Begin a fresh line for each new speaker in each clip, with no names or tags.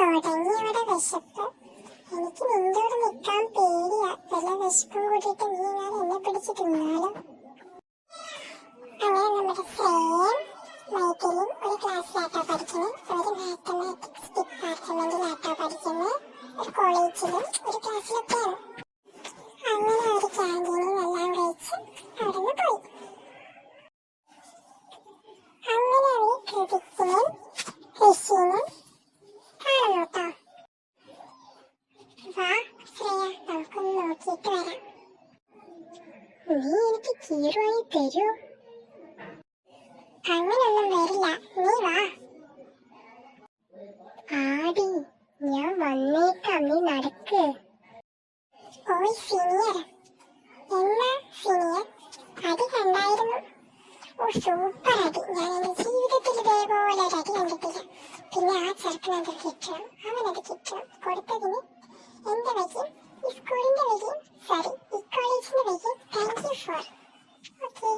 തുടങ്ങിയവിടെ വിശപ്പ്. എനിക്ക് നിന്നോട് നിൽക്കാൻ പേടിയാ. വല്ല വിശപ്പും കൂട്ടിയിട്ട് നീ ഞാൻ എന്നെ പിടിച്ച് തിന്നാലോ. അങ്ങനെ നമ്മുടെ ശ്രേയയും മൈഥിലിയും ഒരു ക്ലാസ്സിലാട്ടോ പഠിക്കുന്നത്. ഒരു മാത്തമാറ്റിക്സ് ഡിപ്പാർട്ട്മെന്റിലാട്ടോ പഠിക്കുന്നത്. ഒരു കോളേജിലും ഒരു ക്ലാസ്സിലൊക്കെയാണ്. അങ്ങനെ ഒരു ക്യാൻറ്റീനിൽ എല്ലാം കഴിച്ച് അവിടെ നിന്ന് പോയി. അങ്ങനെ അവർ കൃതിക്കിനെയും ഋഷിനെയും കാണുന്നു കേട്ടോ. വാ ശ്രേയ, നമുക്കൊന്ന് നോക്കിയിട്ട് വരാം. നീ എനിക്ക് കീറുവായി തരൂ? അങ്ങനൊന്നും വരില്ല, നീ വാ. ആടി, ഞാൻ വന്നേക്കാം, നീ നടക്ക്. ഓയ് സീനിയർ. എന്നാ സീനിയർ, അടി കണ്ടായിരുന്നു? ഓ സൂപ്പർ അടി. ഞാൻ എന്റെ ജീവിതത്തിൽ ഇതേപോലെ ഒരു അടി കണ്ടിട്ടില്ല. പിന്നെ ആ ചെറുക്കനത് കിട്ടണം, അവനത് കിട്ടണം. കൊടുത്തതിന് എന്റെ വകയും ഈ സ്കൂളിന്റെ വകയും സോറി ഈ കോളേജിന്റെ വകയും താങ്ക് യു ഫോർ. ഓക്കെ.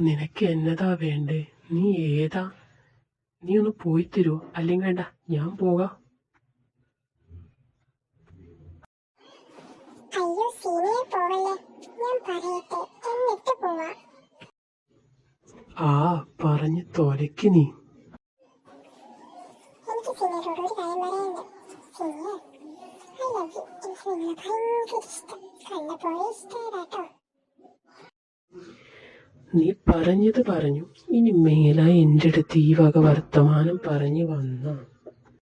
നിനക്ക് എന്നതാ വേണ്ടേ? നീ ഏതാ? നീ ഒന്ന് പോയി തരുമോ? അല്ലെങ്കിൽ വേണ്ട, ഞാൻ പോകാം.
അയ്യോ സീനിയർ പോവല്ലേ, ഞാൻ പറയട്ടെ എന്നിട്ട് പോവാ.
ആ പറഞ്ഞു തൊലയ്ക്ക് നീ.
എനിക്ക് സീനിയറോട് ഒരു കാര്യം പറയാനുണ്ട്. Senior, I love you. എനിക്ക് നിങ്ങളെ ഭയങ്കര ഇഷ്ടം. കണ്ടപ്പോഴേ ഇഷ്ടമായിട്ടോ.
നീ പറഞ്ഞത് പറഞ്ഞു. ഇനി മേലായി എൻ്റെ അടുത്ത് ഈ വക വർത്തമാനം പറഞ്ഞു വന്ന